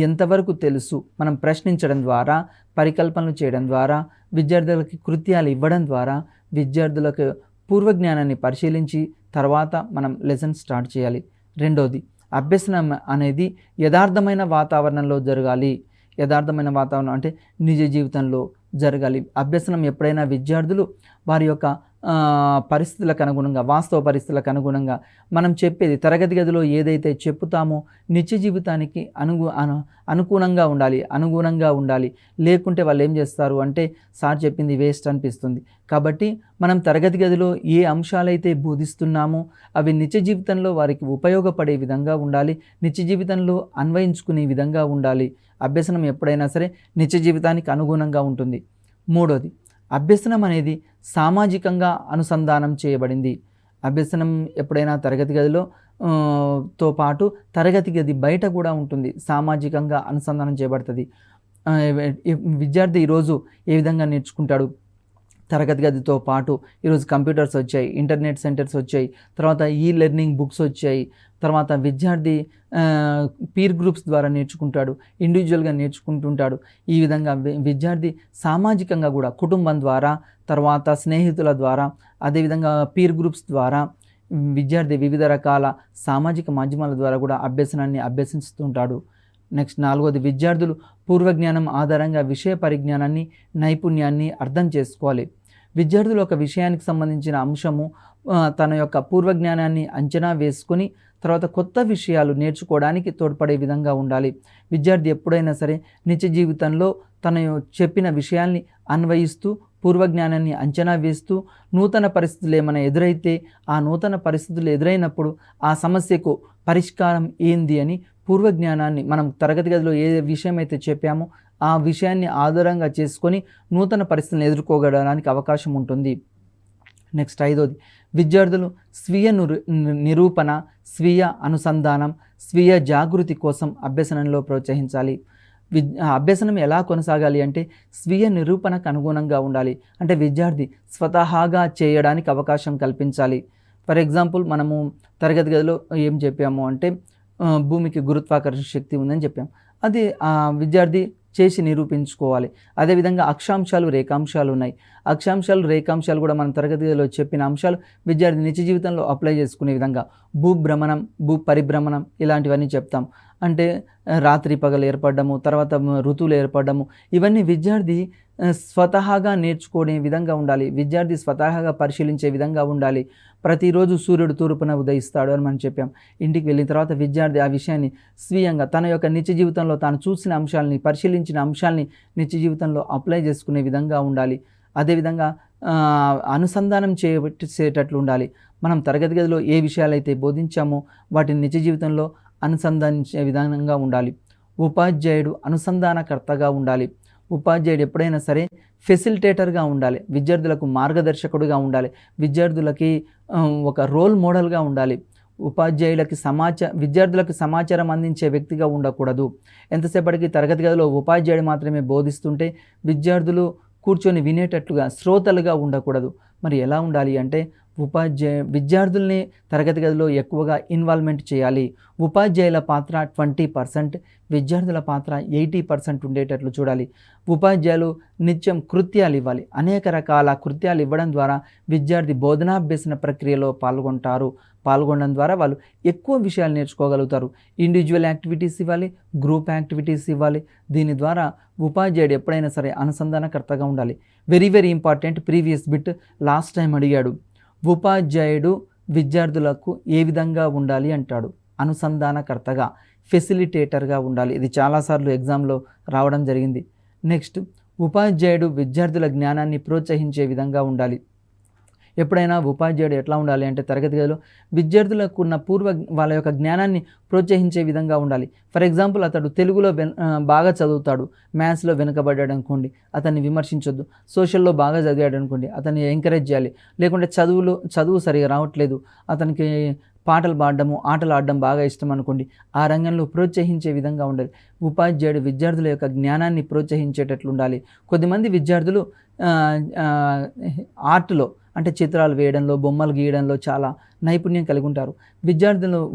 ఎంతవరకు తెలుసు మనం ప్రశ్నించడం ద్వారా, పరికల్పనలు చేయడం ద్వారా, విద్యార్థులకి కృత్యాలు ఇవ్వడం ద్వారా విద్యార్థులకు పూర్వజ్ఞానాన్ని పరిశీలించి తర్వాత మనం లెసన్ స్టార్ట్ చేయాలి. రెండోది అభ్యసనం అనేది యథార్థమైన వాతావరణంలో జరగాలి. యథార్థమైన వాతావరణం అంటే నిజ జీవితంలో జరగాలి. అభ్యసనం ఎప్పుడైనా విద్యార్థులు వారి యొక్క పరిస్థితులకు అనుగుణంగా, వాస్తవ పరిస్థితులకు అనుగుణంగా మనం చెప్పేది తరగతి గదిలో ఏదైతే చెప్పుతామో నిత్య జీవితానికి అనుగుణంగా ఉండాలి. లేకుంటే వాళ్ళు ఏం చేస్తారు అంటే సార్ చెప్పింది వేస్ట్ అనిపిస్తుంది. కాబట్టి మనం తరగతి గదిలో ఏ అంశాలైతే బోధిస్తున్నామో అవి నిత్య జీవితంలో వారికి ఉపయోగపడే విధంగా ఉండాలి, నిత్య జీవితంలో అన్వయించుకునే విధంగా ఉండాలి. అభ్యసనం ఎప్పుడైనా సరే నిత్య జీవితానికి అనుగుణంగా ఉంటుంది. మూడోది అభ్యసనం అనేది సామాజికంగా అనుసంధానం చేయబడింది. అభ్యసనం ఎప్పుడైనా తరగతి గదిలో తో పాటు తరగతి గది బయట కూడా ఉంటుంది, సామాజికంగా అనుసంధానం చేయబడుతుంది. విద్యార్థి ఈరోజు ఏ విధంగా నేర్చుకుంటాడు? తరగతి గదితో పాటు ఈరోజు కంప్యూటర్స్ వచ్చాయి, ఇంటర్నెట్ సెంటర్స్ వచ్చాయి, తర్వాత లెర్నింగ్ బుక్స్ వచ్చాయి, తర్వాత విద్యార్థి పీర్ గ్రూప్స్ ద్వారా నేర్చుకుంటాడు, ఇండివిజువల్గా నేర్చుకుంటుంటాడు. ఈ విధంగా విద్యార్థి సామాజికంగా కూడా కుటుంబం ద్వారా, తర్వాత స్నేహితుల ద్వారా, అదేవిధంగా పీర్ గ్రూప్స్ ద్వారా విద్యార్థి వివిధ రకాల సామాజిక మాధ్యమాల ద్వారా కూడా అభ్యసనాన్ని అభ్యసిస్తుంటాడు. నెక్స్ట్ నాలుగోది విద్యార్థులు పూర్వజ్ఞానం ఆధారంగా విషయ పరిజ్ఞానాన్ని, నైపుణ్యాన్ని అర్థం చేసుకోవాలి. విద్యార్థులు ఒక విషయానికి సంబంధించిన అంశము తన యొక్క పూర్వజ్ఞానాన్ని అంచనా వేసుకొని తర్వాత కొత్త విషయాలు నేర్చుకోవడానికి తోడ్పడే విధంగా ఉండాలి. విద్యార్థి ఎప్పుడైనా సరే నిత్య జీవితంలో తన చెప్పిన విషయాల్ని అన్వయిస్తూ పూర్వజ్ఞానాన్ని అంచనా వేస్తూ నూతన పరిస్థితులు ఏమైనా ఎదురైతే ఆ నూతన పరిస్థితులు ఎదురైనప్పుడు ఆ సమస్యకు పరిష్కారం ఏంది అని పూర్వజ్ఞానాన్ని మనం తరగతి గదిలో ఏ విషయం అయితే చెప్పామో ఆ విషయాన్ని ఆధారంగా చేసుకొని నూతన పరిస్థితులను ఎదుర్కోగలడానికి అవకాశం ఉంటుంది. నెక్స్ట్ ఐదోది, విద్యార్థులు స్వీయ నిరూపణ, స్వీయ అనుసంధానం, స్వీయ జాగృతి కోసం అభ్యసనంలో ప్రోత్సహించాలి. అభ్యసనం ఎలా కొనసాగాలి అంటే స్వీయ నిరూపణకు అనుగుణంగా ఉండాలి. అంటే విద్యార్థి స్వతహాగా చేయడానికి అవకాశం కల్పించాలి. ఫర్ ఎగ్జాంపుల్, మనము తరగతి గదిలో ఏం చెప్పాము అంటే భూమికి గురుత్వాకర్షణ శక్తి ఉందని చెప్పాము. అది విద్యార్థి చేసి నిరూపించుకోవాలి. అదేవిధంగా అక్షాంశాలు, రేఖాంశాలు ఉన్నాయి. అక్షాంశాలు, రేఖాంశాలు కూడా మనం తరగతి గదిలో చెప్పిన అంశాలు విద్యార్థి నిత్య జీవితంలో అప్లై చేసుకునే విధంగా భూభ్రమణం, భూ పరిభ్రమణం ఇలాంటివన్నీ చెప్తాం. అంటే రాత్రి పగలు ఏర్పడము, తర్వాత ఋతువులు ఏర్పడము, ఇవన్నీ విద్యార్థి స్వతహాగా నేర్చుకునే విధంగా ఉండాలి. విద్యార్థి స్వతహాగా పరిశీలించే విధంగా ఉండాలి. ప్రతిరోజు సూర్యుడు తూర్పున ఉదయిస్తాడు అని మనం చెప్పాం. ఇంటికి వెళ్ళిన తర్వాత విద్యార్థి ఆ విషయాన్ని స్వీయంగా తన యొక్క నిత్య జీవితంలో తాను చూసిన అంశాలని, పరిశీలించిన అంశాలని నిత్య జీవితంలో అప్లై చేసుకునే విధంగా ఉండాలి. అదేవిధంగా అనుసంధానం చేసేటట్లు ఉండాలి. మనం తరగతి గదిలో ఏ విషయాలైతే బోధించామో వాటిని నిత్య జీవితంలో అనుసంధానించే విధానంగా ఉండాలి. ఉపాధ్యాయుడు అనుసంధానకర్తగా ఉండాలి. ఉపాధ్యాయుడు ఎప్పుడైనా సరే ఫెసిలిటేటర్గా ఉండాలి. విద్యార్థులకు మార్గదర్శకుడుగా ఉండాలి. విద్యార్థులకి ఒక రోల్ మోడల్గా ఉండాలి. విద్యార్థులకు సమాచారం అందించే వ్యక్తిగా ఉండకూడదు. ఎంతసేపటికి తరగతి గదిలో ఉపాధ్యాయుడు మాత్రమే బోధిస్తుంటే విద్యార్థులు కూర్చొని వినేటట్లుగా శ్రోతలుగా ఉండకూడదు. మరి ఎలా ఉండాలి అంటే విద్యార్థుల్ని తరగతి గదిలో ఎక్కువగా ఇన్వాల్వ్మెంట్ చేయాలి. ఉపాధ్యాయుల పాత్ర 20%, విద్యార్థుల పాత్ర 80% ఉండేటట్లు చూడాలి. ఉపాధ్యాయులు నిత్యం కృత్యాలు ఇవ్వాలి. అనేక రకాల కృత్యాలు ఇవ్వడం ద్వారా విద్యార్థి బోధనాభ్యసన ప్రక్రియలో పాల్గొనడం ద్వారా వాళ్ళు ఎక్కువ విషయాలు నేర్చుకోగలుగుతారు. ఇండివిజువల్ యాక్టివిటీస్ ఇవ్వాలి, గ్రూప్ యాక్టివిటీస్ ఇవ్వాలి. దీని ద్వారా ఉపాధ్యాయుడు ఎప్పుడైనా సరే అనుసంధానకర్తగా ఉండాలి. Very very important previous bit last time అడిగాడు. ఉపాధ్యాయుడు విద్యార్థులకు ఏ విధంగా ఉండాలి అంటాడు. అనుసంధానకర్తగా, ఫెసిలిటేటర్గా ఉండాలి. ఇది చాలాసార్లు ఎగ్జామ్లో రావడం జరిగింది. నెక్స్ట్, ఉపాధ్యాయుడు విద్యార్థుల జ్ఞానాన్ని ప్రోత్సహించే విధంగా ఉండాలి. ఎప్పుడైనా ఉపాధ్యాయుడు ఎట్లా ఉండాలి అంటే తరగతి గదిలో విద్యార్థులకు ఉన్న వాళ్ళ యొక్క జ్ఞానాన్ని ప్రోత్సహించే విధంగా ఉండాలి. ఫర్ ఎగ్జాంపుల్, అతడు తెలుగులో బాగా చదువుతాడు, మ్యాథ్స్లో వెనుకబడ్డాడు అనుకోండి, అతన్ని విమర్శించొద్దు. సోషల్లో బాగా చదివాడు అనుకోండి, అతన్ని ఎంకరేజ్ చేయాలి. లేకుంటే చదువు సరిగా రావట్లేదు, అతనికి పాటలు పాడడము, ఆటలు ఆడడం బాగా ఇష్టం అనుకోండి, ఆ రంగంలో ప్రోత్సహించే విధంగా ఉండాలి. ఉపాధ్యాయుడు విద్యార్థుల యొక్క జ్ఞానాన్ని ప్రోత్సహించేటట్లు ఉండాలి. కొద్దిమంది విద్యార్థులు ఆర్ట్లో అంటే చిత్రాలు వేయడంలో, బొమ్మలు గీయడంలో చాలా నైపుణ్యం కలిగి ఉంటారు.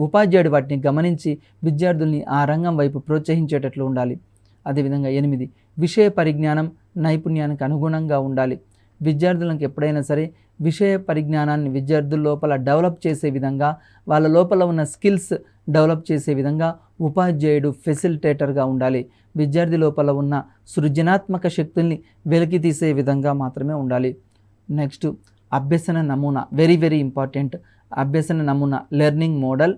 ఉపాధ్యాయుడు వాటిని గమనించి విద్యార్థుల్ని ఆ రంగం వైపు ప్రోత్సహించేటట్లు ఉండాలి. అదేవిధంగా 8, విషయ పరిజ్ఞానం నైపుణ్యానికి అనుగుణంగా ఉండాలి. విద్యార్థులకు ఎప్పుడైనా సరే విషయ పరిజ్ఞానాన్ని విద్యార్థుల లోపల డెవలప్ చేసే విధంగా, వాళ్ళ లోపల ఉన్న స్కిల్స్ డెవలప్ చేసే విధంగా ఉపాధ్యాయుడు ఫెసిలిటేటర్గా ఉండాలి. విద్యార్థి లోపల ఉన్న సృజనాత్మక శక్తుల్ని వెలికి తీసే విధంగా మాత్రమే ఉండాలి. నెక్స్ట్, అభ్యసన నమూనా వెరీ వెరీ ఇంపార్టెంట్. అభ్యసన నమూనా లెర్నింగ్ మోడల్,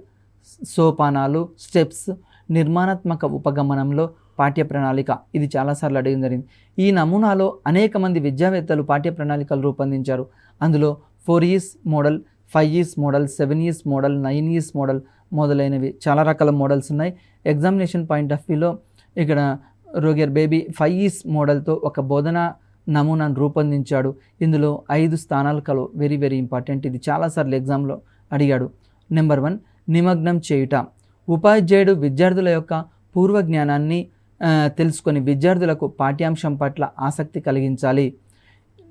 సోపానాలు, స్టెప్స్, నిర్మాణాత్మక ఉపగమనంలో పాఠ్య ప్రణాళిక. ఇది చాలాసార్లు అడిగిన జరిగింది. ఈ నమూనాలో అనేక మంది విద్యావేత్తలు పాఠ్య ప్రణాళికలు రూపొందించారు. అందులో 4 years model, 5 years model, 7 years model, 9 years model మొదలైనవి చాలా రకాల మోడల్స్ ఉన్నాయి. ఎగ్జామినేషన్ పాయింట్ ఆఫ్ వ్యూలో ఇక్కడ రోగర్ బేబీ 5 years మోడల్తో ఒక బోధనా నమూనాను రూపొందించాడు. ఇందులో 5 స్థానాలు కలవు. Very very important. ఇది చాలాసార్లు ఎగ్జామ్లో అడిగాడు. నెంబర్ 1, నిమగ్నం చేయుట. ఉపాధ్యాయుడు విద్యార్థుల యొక్క పూర్వ జ్ఞానాన్ని తెలుసుకొని విద్యార్థులకు పాఠ్యాంశం పట్ల ఆసక్తి కలిగించాలి.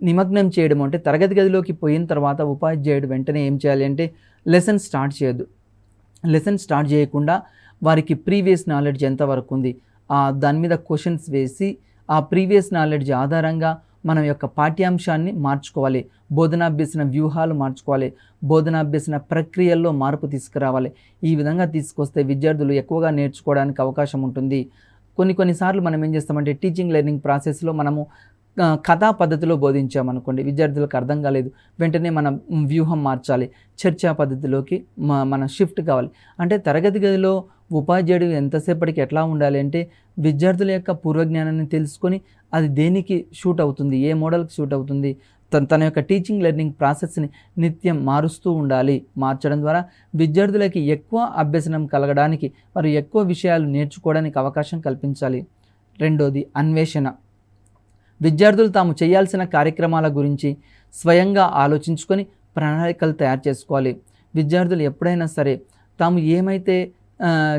నిమగ్నం చేయడం అంటే తరగతి గదిలోకి పోయిన తర్వాత ఉపాధ్యాయుడు వెంటనే ఏం చేయాలి అంటే లెసన్ స్టార్ట్ చేయొద్దు. లెసన్ స్టార్ట్ చేయకుండా వారికి ప్రీవియస్ నాలెడ్జ్ ఎంతవరకు ఉంది దాని మీద క్వశ్చన్స్ వేసి ఆ ప్రీవియస్ నాలెడ్జ్ ఆధారంగా మనం యొక్క పాఠ్యాంశాన్ని మార్చుకోవాలి. బోధనాభ్యసన వ్యూహాలు మార్చుకోవాలి. బోధనాభ్యసన ప్రక్రియల్లో మార్పు తీసుకురావాలి. ఈ విధంగా తీసుకొస్తే విద్యార్థులు ఎక్కువగా నేర్చుకోవడానికి అవకాశం ఉంటుంది. కొన్నిసార్లు మనం ఏం చేస్తామంటే టీచింగ్ లెర్నింగ్ ప్రాసెస్లో మనము కథా పద్ధతిలో బోధించామనుకోండి, విద్యార్థులకు అర్థం కాలేదు, వెంటనే మనం వ్యూహం మార్చాలి. చర్చా పద్ధతిలోకి మనం షిఫ్ట్ కావాలి. అంటే తరగతి గదిలో ఉపాధ్యాయుడు ఎంతసేపటికి ఎట్లా ఉండాలి అంటే విద్యార్థుల యొక్క పూర్వజ్ఞానాన్ని తెలుసుకొని అది దేనికి షూట్ అవుతుంది, ఏ మోడల్కి షూట్ అవుతుంది, తన యొక్క టీచింగ్ లెర్నింగ్ ప్రాసెస్ని నిత్యం మారుస్తూ ఉండాలి. మార్చడం ద్వారా విద్యార్థులకి ఎక్కువ అభ్యసనం కలగడానికి, వారు ఎక్కువ విషయాలు నేర్చుకోవడానికి అవకాశం కల్పించాలి. రెండోది, అన్వేషణ. విద్యార్థులు తాము చేయాల్సిన కార్యక్రమాల గురించి స్వయంగా ఆలోచించుకొని ప్రణాళికలు తయారు చేసుకోవాలి. విద్యార్థులు ఎప్పుడైనా సరే తాము ఏమైతే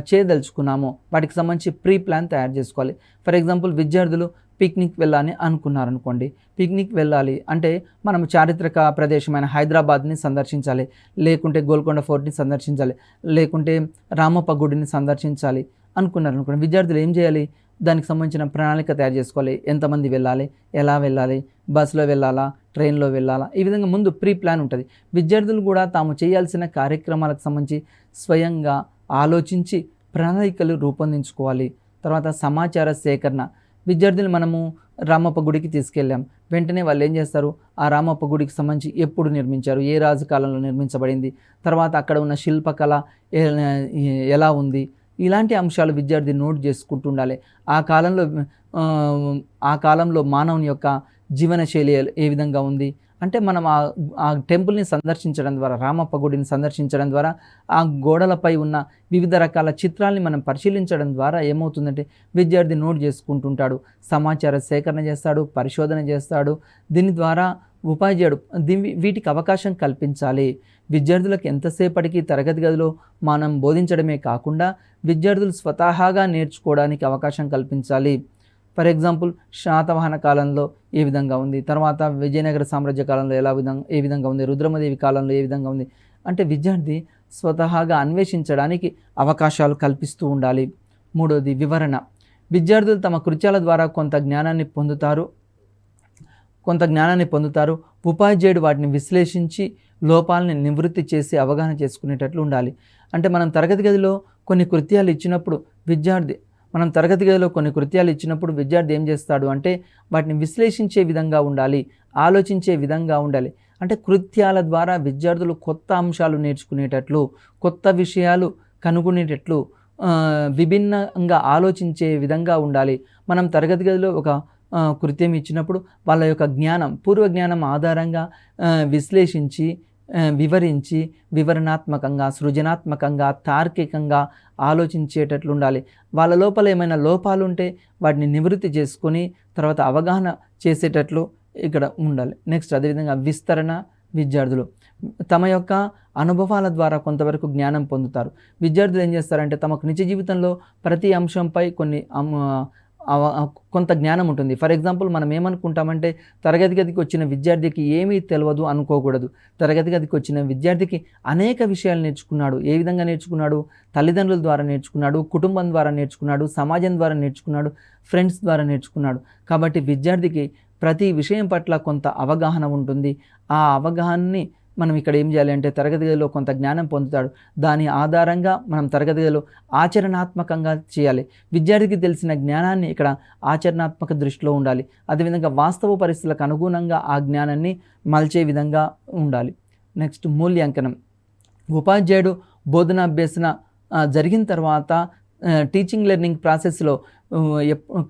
చేయదలుచుకున్నామో వాటికి సంబంధించి ప్రీ ప్లాన్ తయారు చేసుకోవాలి. ఫర్ ఎగ్జాంపుల్ విద్యార్థులు పిక్నిక్ వెళ్ళాలని అనుకున్నారనుకోండి. పిక్నిక్ వెళ్ళాలి అంటే మనం చారిత్రక ప్రదేశమైన హైదరాబాద్ని సందర్శించాలి, లేకుంటే గోల్కొండ ఫోర్ట్ని సందర్శించాలి, లేకుంటే రామప్ప గుడిని సందర్శించాలి అనుకున్నారనుకోండి. విద్యార్థులు ఏం చేయాలి? దానికి సంబంధించిన ప్రణాళిక తయారు చేసుకోవాలి. ఎంతమంది వెళ్ళాలి, ఎలా వెళ్ళాలి, బస్సులో వెళ్ళాలా, ట్రైన్లో వెళ్ళాలా, ఈ విధంగా ముందు ప్రీ ప్లాన్ ఉంటుంది. విద్యార్థులు కూడా తాము చేయాల్సిన కార్యక్రమాలకు సంబంధించి స్వయంగా ఆలోచించి ప్రణాళికలు రూపొందించుకోవాలి. తర్వాత సమాచార సేకరణ. విద్యార్థులు మనము రామప్ప గుడికి తీసుకెళ్ళాం, వెంటనే వాళ్ళు ఏం చేస్తారు? ఆ రామప్ప గుడికి సంబంధించి ఎప్పుడు నిర్మించారు, ఏ రాజు కాలంలో నిర్మించబడింది, తర్వాత అక్కడ ఉన్న శిల్పకళ ఎలా ఉంది, ఇలాంటి అంశాలు విద్యార్థి నోట్ చేసుకుంటూ ఉండాలి. ఆ కాలంలో మానవుని యొక్క జీవనశైలి ఏ విధంగా ఉంది అంటే మనం ఆ టెంపుల్ని సందర్శించడం ద్వారా, రామప్ప గుడిని సందర్శించడం ద్వారా, ఆ గోడలపై ఉన్న వివిధ రకాల చిత్రాల్ని మనం పరిశీలించడం ద్వారా ఏమవుతుందంటే విద్యార్థి నోట్ చేసుకుంటుంటాడు, సమాచార సేకరణ చేస్తాడు, పరిశోధన చేస్తాడు. దీని ద్వారా ఉపాధ్యాయుడు వీటికి అవకాశం కల్పించాలి. విద్యార్థులకు ఎంతసేపటికి తరగతి గదిలో మనం బోధించడమే కాకుండా విద్యార్థులు స్వతహాగా నేర్చుకోవడానికి అవకాశం కల్పించాలి. ఫర్ ఎగ్జాంపుల్ శాతవాహన కాలంలో ఏ విధంగా ఉంది, తర్వాత విజయనగర సామ్రాజ్య కాలంలో ఏ విధంగా ఉంది, రుద్రమదేవి కాలంలో ఏ విధంగా ఉంది అంటే విద్యార్థి స్వతహాగా అన్వేషించడానికి అవకాశాలు కల్పిస్తూ ఉండాలి. మూడోది వివరణ. విద్యార్థులు తమ కృత్యాల ద్వారా కొంత జ్ఞానాన్ని పొందుతారు. ఉపాధ్యాయుడు వాటిని విశ్లేషించి లోపాలని నివృత్తి చేసి అవగాహన చేసుకునేటట్లు ఉండాలి. అంటే మనం తరగతి గదిలో కొన్ని కృత్యాలు ఇచ్చినప్పుడు విద్యార్థి ఏం చేస్తాడు అంటే వాటిని విశ్లేషించే విధంగా ఉండాలి, ఆలోచించే విధంగా ఉండాలి. అంటే కృత్యాల ద్వారా విద్యార్థులు కొత్త అంశాలు నేర్చుకునేటట్లు, కొత్త విషయాలు కనుగొనేటట్లు, విభిన్నంగా ఆలోచించే విధంగా ఉండాలి. మనం తరగతి గదిలో ఒక కృత్యం ఇచ్చినప్పుడు వాళ్ళ యొక్క పూర్వ జ్ఞానం ఆధారంగా విశ్లేషించి, వివరించి, వివరణాత్మకంగా, సృజనాత్మకంగా, తార్కికంగా ఆలోచించేటట్లు ఉండాలి. వాళ్ళ లోపల ఏమైనా లోపాలు ఉంటే వాటిని నివృత్తి చేసుకొని తర్వాత అవగాహన చేసేటట్లు ఇక్కడ ఉండాలి. నెక్స్ట్ అదేవిధంగా విస్తరణ. విద్యార్థులు తమ యొక్క అనుభవాల ద్వారా కొంతవరకు జ్ఞానం పొందుతారు. విద్యార్థులు ఏం చేస్తారంటే తమకు నిజ జీవితంలో ప్రతి అంశంపై కొంత జ్ఞానం ఉంటుంది. ఫర్ ఎగ్జాంపుల్ మనం ఏమనుకుంటామంటే తరగతి గదికి వచ్చిన విద్యార్థికి ఏమీ తెలియదు అనుకోకూడదు. తరగతి గదికి వచ్చిన విద్యార్థికి అనేక విషయాలు నేర్చుకున్నాడు. ఏ విధంగా నేర్చుకున్నాడు? తల్లిదండ్రుల ద్వారా నేర్చుకున్నాడు, కుటుంబం ద్వారా నేర్చుకున్నాడు, సమాజం ద్వారా నేర్చుకున్నాడు, ఫ్రెండ్స్ ద్వారా నేర్చుకున్నాడు. కాబట్టి విద్యార్థికి ప్రతి విషయం పట్ల కొంత అవగాహన ఉంటుంది. ఆ అవగాహనని మనం ఇక్కడ ఏం చేయాలి అంటే తరగతి గదిలో కొంత జ్ఞానం పొందుతాడు. దాని ఆధారంగా మనం తరగతి గదిలో ఆచరణాత్మకంగా చేయాలి. విద్యార్థికి తెలిసిన జ్ఞానాన్ని ఇక్కడ ఆచరణాత్మక దృష్టిలో ఉండాలి. అదేవిధంగా వాస్తవ పరిస్థితులకు అనుగుణంగా ఆ జ్ఞానాన్ని మలిచే విధంగా ఉండాలి. నెక్స్ట్ మూల్యాంకనం. ఉపాధ్యాయుడు బోధనాభ్యసన జరిగిన తర్వాత టీచింగ్ లెర్నింగ్ ప్రాసెస్లో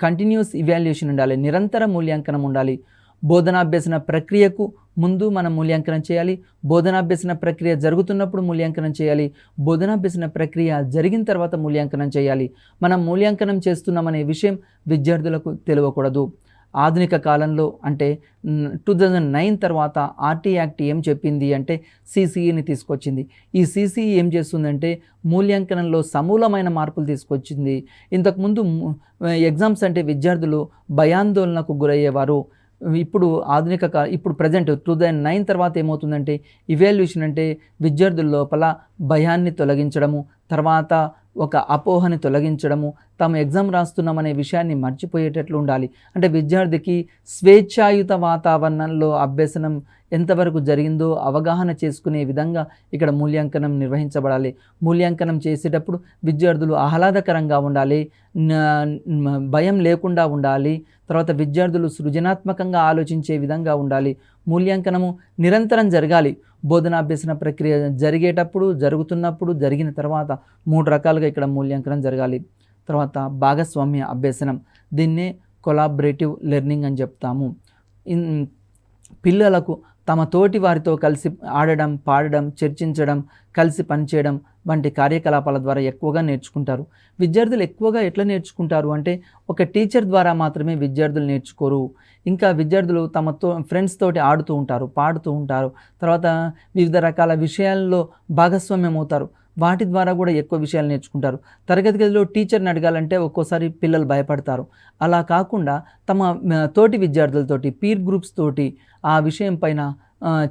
కంటిన్యూస్ ఇవాల్యుయేషన్ ఉండాలి, నిరంతర మూల్యాంకనం ఉండాలి. బోధనాభ్యసన ప్రక్రియకు ముందు మనం మూల్యాంకనం చేయాలి, బోధనాభ్యసన ప్రక్రియ జరుగుతున్నప్పుడు మూల్యాంకనం చేయాలి, బోధనాభ్యసన ప్రక్రియ జరిగిన తర్వాత మూల్యాంకనం చేయాలి. మనం మూల్యాంకనం చేస్తున్నామనే విషయం విద్యార్థులకు తెలియకూడదు. ఆధునిక కాలంలో అంటే 2009 తర్వాత ఆర్టీ యాక్ట్ ఏం చెప్పింది అంటే సిసిఈని తీసుకొచ్చింది. ఈ సిసిఈ ఏం చేస్తుందంటే మూల్యాంకనంలో సమూలమైన మార్పులు తీసుకొచ్చింది. ఇంతకుముందు ఎగ్జామ్స్ అంటే విద్యార్థులు భయాందోళనకు గురయ్యేవారు. ఇప్పుడు ప్రజెంట్ 2009 తర్వాత ఏమవుతుందంటే ఇవాల్యుయేషన్ అంటే విద్యార్థుల లోపల భయాన్ని తొలగించడము, తర్వాత ఒక అపోహని తొలగించడము, తాము ఎగ్జామ్ రాస్తున్నామనే విషయాన్ని మర్చిపోయేటట్లు ఉండాలి. అంటే విద్యార్థికి స్వేచ్ఛాయుత వాతావరణంలో అభ్యసనం ఎంతవరకు జరిగిందో అవగాహన చేసుకునే విధంగా ఇక్కడ మూల్యాంకనం నిర్వహించబడాలి. మూల్యాంకనం చేసేటప్పుడు విద్యార్థులు ఆహ్లాదకరంగా ఉండాలి, భయం లేకుండా ఉండాలి, తర్వాత విద్యార్థులు సృజనాత్మకంగా ఆలోచించే విధంగా ఉండాలి. మూల్యాంకనము నిరంతరం జరగాలి. బోధనాభ్యసన ప్రక్రియ జరిగేటప్పుడు, జరుగుతున్నప్పుడు, జరిగిన తర్వాత 3 రకాలుగా ఇక్కడ మూల్యాంకనం జరగాలి. తర్వాత భాగస్వామ్య అభ్యసనం, దీన్నే కొలాబరేటివ్ లెర్నింగ్ అని చెప్తాము. పిల్లలకు తమ తోటి వారితో కలిసి ఆడడం, పాడడం, చర్చించడం, కలిసి పనిచేయడం వంటి కార్యకలాపాల ద్వారా ఎక్కువగా నేర్చుకుంటారు. విద్యార్థులు ఎక్కువగా ఎట్లా నేర్చుకుంటారు అంటే ఒక టీచర్ ద్వారా మాత్రమే విద్యార్థులు నేర్చుకోరు. ఇంకా విద్యార్థులు తమతో ఫ్రెండ్స్ తోటి ఆడుతూ ఉంటారు, పాడుతూ ఉంటారు. తర్వాత వివిధ రకాల విషయాల్లో భాగస్వామ్యం అవుతారు. వాటి ద్వారా కూడా ఎక్కువ విషయాలు నేర్చుకుంటారు. తరగతి గదిలో టీచర్ని అడగాలంటే ఒక్కోసారి పిల్లలు భయపడతారు. అలా కాకుండా తమ తోటి విద్యార్థులతోటి, పీర్ గ్రూప్స్ తోటి ఆ విషయం పైన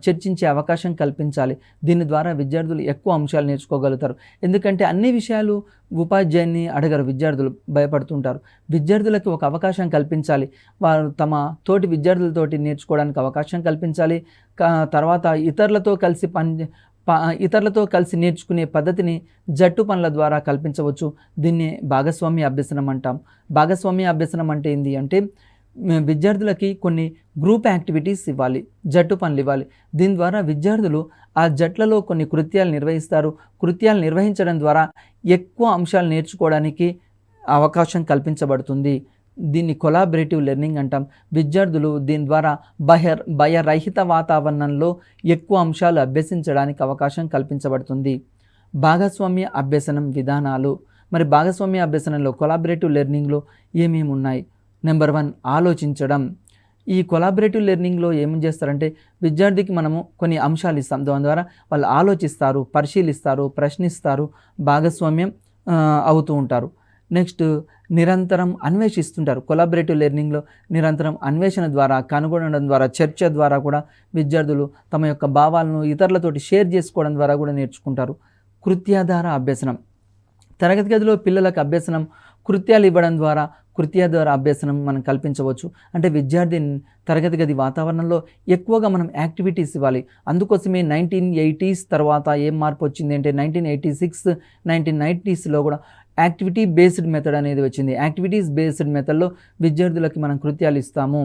చర్చించే అవకాశం కల్పించాలి. దీని ద్వారా విద్యార్థులు ఎక్కువ అంశాలు నేర్చుకోగలుగుతారు. ఎందుకంటే అన్ని విషయాలు ఉపాధ్యాయుని అడగరు, విద్యార్థులు భయపడుతుంటారు. విద్యార్థులకు ఒక అవకాశం కల్పించాలి. వారు తమ తోటి విద్యార్థులతోటి నేర్చుకోవడానికి అవకాశం కల్పించాలి. తర్వాత ఇతరులతో కలిసి నేర్చుకునే పద్ధతిని జట్టు పనుల ద్వారా కల్పించవచ్చు. దీన్ని భాగస్వామ్య అభ్యసనం అంటాం. భాగస్వామ్య అభ్యసనం అంటే ఏంటి అంటే విద్యార్థులకి కొన్ని గ్రూప్ యాక్టివిటీస్ ఇవ్వాలి, జట్టు పనులు ఇవ్వాలి. దీని ద్వారా విద్యార్థులు ఆ జట్లలో కొన్ని కృత్యాలు నిర్వహిస్తారు. కృత్యాలు నిర్వహించడం ద్వారా ఎక్కువ అంశాలు నేర్చుకోవడానికి అవకాశం కల్పించబడుతుంది. దీన్ని కొలాబరేటివ్ లెర్నింగ్ అంటాం. విద్యార్థులు దీని ద్వారా భయరహిత వాతావరణంలో ఎక్కువ అంశాలు అభ్యసించడానికి అవకాశం కల్పించబడుతుంది. భాగస్వామ్య అభ్యసనం విధానాలు. మరి భాగస్వామ్య అభ్యసనంలో కొలాబరేటివ్ లెర్నింగ్లో ఏమేమి ఉన్నాయి? నెంబర్ 1 ఆలోచించడం. ఈ కొలాబరేటివ్ లెర్నింగ్లో ఏం చేస్తారంటే విద్యార్థికి మనము కొన్ని అంశాలు ఇస్తాం. దాని ద్వారా వాళ్ళు ఆలోచిస్తారు, పరిశీలిస్తారు, ప్రశ్నిస్తారు, భాగస్వామ్యం అవుతూ ఉంటారు. నెక్స్ట్ నిరంతరం అన్వేషిస్తుంటారు. కొలాబరేటివ్ లెర్నింగ్లో నిరంతరం అన్వేషణ ద్వారా, కనుగొనడం ద్వారా, చర్చ ద్వారా కూడా విద్యార్థులు తమ యొక్క భావాలను ఇతరులతోటి షేర్ చేసుకోవడం ద్వారా కూడా నేర్చుకుంటారు. కృత్యాధార అభ్యసనం. తరగతి గదిలో పిల్లలకు అభ్యసనం కృత్యాలు ఇవ్వడం ద్వారా కృత్యాధార అభ్యసనం మనం కల్పించవచ్చు. అంటే విద్యార్థి తరగతి గది వాతావరణంలో ఎక్కువగా మనం యాక్టివిటీస్ ఇవ్వాలి. అందుకోసమే 1980s తర్వాత ఏం మార్పు వచ్చింది అంటే 1986, 1990sలో కూడా యాక్టివిటీ బేస్డ్ మెథడ్ అనేది వచ్చింది. యాక్టివిటీస్ బేస్డ్ మెథడ్లో విద్యార్థులకి మనం కృత్యాలు ఇస్తాము.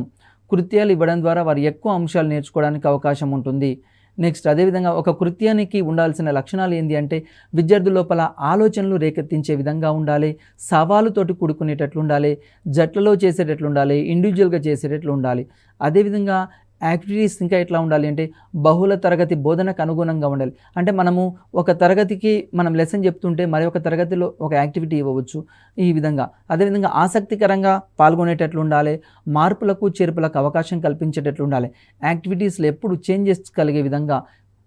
కృత్యాలు ఇవ్వడం ద్వారా వారు ఎక్కువ అంశాలు నేర్చుకోవడానికి అవకాశం ఉంటుంది. నెక్స్ట్ అదేవిధంగా ఒక కృత్యానికి ఉండాల్సిన లక్షణాలు ఏంటి అంటే విద్యార్థుల లోపల ఆలోచనలు రేకెత్తించే విధంగా ఉండాలి, సవాలుతోటి కూడుకునేటట్లు ఉండాలి, జట్లలో చేసేటట్లు ఉండాలి, ఇండివిజువల్గా చేసేటట్లు ఉండాలి. అదేవిధంగా యాక్టివిటీస్ ఇంకా ఎట్లా ఉండాలి అంటే బహుళ తరగతి బోధనకు అనుగుణంగా ఉండాలి. అంటే మనము ఒక తరగతికి మనం లెసన్ చెప్తుంటే మరి ఒక తరగతిలో ఒక యాక్టివిటీ ఇవ్వవచ్చు. ఈ విధంగా అదేవిధంగా ఆసక్తికరంగా పాల్గొనేటట్లు ఉండాలి, మార్పులకు చేర్పులకు అవకాశం కల్పించేటట్లు ఉండాలి, యాక్టివిటీస్లో ఎప్పుడు చేంజెస్ కలిగే విధంగా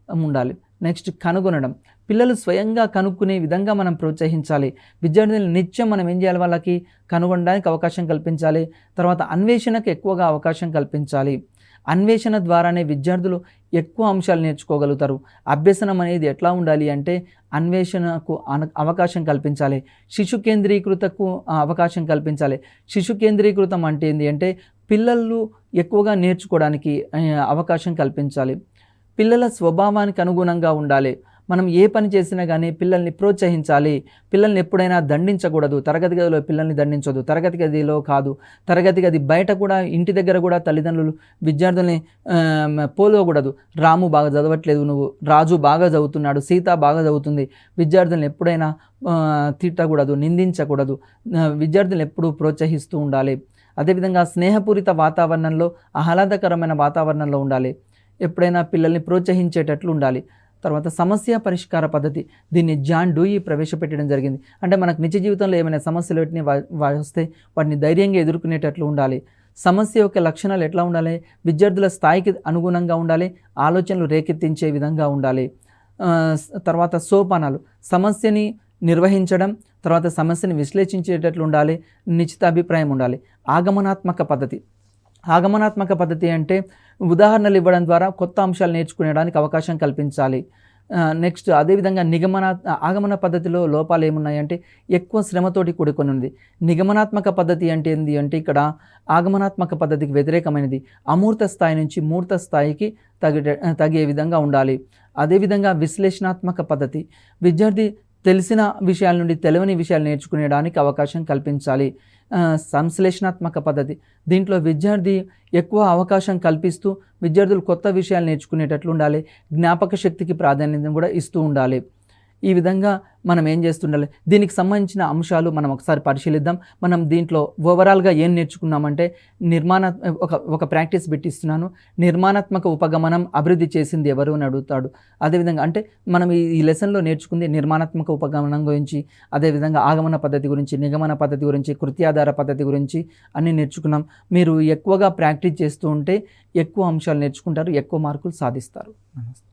ఉండాలి. నెక్స్ట్ కనుగొనడం. పిల్లలు స్వయంగా కనుక్కునే విధంగా మనం ప్రోత్సహించాలి. విద్యార్థులను నిత్యం మనం ఏం చేయాలి, వాళ్ళకి కనుగొనడానికి అవకాశం కల్పించాలి. తర్వాత అన్వేషణకు ఎక్కువగా అవకాశం కల్పించాలి. అన్వేషణ ద్వారానే విద్యార్థులు ఎక్కువ అంశాలు నేర్చుకోగలుగుతారు. అభ్యసనం అనేది ఎట్లా ఉండాలి అంటే అన్వేషణకు అవకాశం కల్పించాలి, శిశు కేంద్రీకృతకు అవకాశం కల్పించాలి. శిశు కేంద్రీకృతం అంటే ఏంటి అంటే పిల్లలు ఎక్కువగా నేర్చుకోవడానికి అవకాశం కల్పించాలి. పిల్లల స్వభావానికి అనుగుణంగా ఉండాలి. మనం ఏ పని చేసినా కానీ పిల్లల్ని ప్రోత్సహించాలి. పిల్లల్ని ఎప్పుడైనా దండించకూడదు. తరగతి గదిలో పిల్లల్ని దండించవద్దు. తరగతి గదిలో కాదు, తరగతి గది బయట కూడా, ఇంటి దగ్గర కూడా తల్లిదండ్రులు విద్యార్థుల్ని పోలవకూడదు. రాము బాగా చదవట్లేదు, నువ్వు రాజు బాగా చదువుతున్నాడు, సీత బాగా చదువుతుంది. విద్యార్థులను ఎప్పుడైనా తిట్టకూడదు, నిందించకూడదు. విద్యార్థులను ఎప్పుడూ ప్రోత్సహిస్తూ ఉండాలి. అదేవిధంగా స్నేహపూరిత వాతావరణంలో, ఆహ్లాదకరమైన వాతావరణంలో ఉండాలి. ఎప్పుడైనా పిల్లల్ని ప్రోత్సహించేటట్లు ఉండాలి. తర్వాత సమస్య పరిష్కార పద్ధతి. దీన్ని జాన్ డూయి ప్రవేశపెట్టడం జరిగింది. అంటే మనకు నిత్య జీవితంలో ఏమైనా సమస్యలు వస్తే వాటిని ధైర్యంగా ఎదుర్కొనేటట్లు ఉండాలి. సమస్య యొక్క లక్షణాలు ఎట్లా ఉండాలి? విద్యార్థుల స్థాయికి అనుగుణంగా ఉండాలి, ఆలోచనలు రేకెత్తించే విధంగా ఉండాలి. తర్వాత సోపానాలు. సమస్యని నిర్వహించడం, తర్వాత సమస్యని విశ్లేషించేటట్లు ఉండాలి, నిశ్చిత అభిప్రాయం ఉండాలి. ఆగమనాత్మక పద్ధతి. ఆగమనాత్మక పద్ధతి అంటే ఉదాహరణలు ఇవ్వడం ద్వారా కొత్త అంశాలు నేర్చుకునేడానికి అవకాశం కల్పించాలి. నెక్స్ట్ అదేవిధంగా ఆగమన పద్ధతిలో లోపాలు ఏమున్నాయంటే ఎక్కువ శ్రమతోటి కూడుకొని ఉంది. నిగమనాత్మక పద్ధతి అంటే ఏంటి అంటే ఇక్కడ ఆగమనాత్మక పద్ధతికి వ్యతిరేకమైనది. అమూర్త స్థాయి నుంచి మూర్త స్థాయికి తగే విధంగా ఉండాలి. అదేవిధంగా విశ్లేషణాత్మక పద్ధతి. విద్యార్థి తెలిసిన విషయాల నుండి తెలియని విషయాలు నేర్చుకునేడానికి అవకాశం కల్పించాలి. సంశ్లేషణాత్మక పద్ధతి. దీంట్లో విద్యార్థి ఎక్కువ అవకాశం కల్పిస్తూ విద్యార్థులు కొత్త విషయాలు నేర్చుకునేటట్లు ఉండాలి. జ్ఞాపక శక్తికి ప్రాధాన్యత కూడా ఇస్తూ ఉండాలి. ఈ విధంగా మనం ఏం చేస్తుండాలి, దీనికి సంబంధించిన అంశాలు మనం ఒకసారి పరిశీలిద్దాం. మనం దీంట్లో ఓవరాల్గా ఏం నేర్చుకున్నామంటే ఒక ప్రాక్టీస్ పెట్టిస్తున్నాను. నిర్మాణాత్మక ఉపగమనం అభివృద్ధి చేసింది ఎవరు అని అడుగుతాడు. అదేవిధంగా అంటే మనం ఈ లెసన్లో నేర్చుకుంది నిర్మాణాత్మక ఉపగమనం గురించి, అదేవిధంగా ఆగమన పద్ధతి గురించి, నిగమన పద్ధతి గురించి, కృత్యాధార పద్ధతి గురించి అన్నీ నేర్చుకున్నాం. మీరు ఎక్కువగా ప్రాక్టీస్ చేస్తూ ఉంటే ఎక్కువ అంశాలు నేర్చుకుంటారు, ఎక్కువ మార్కులు సాధిస్తారు. నమస్తే.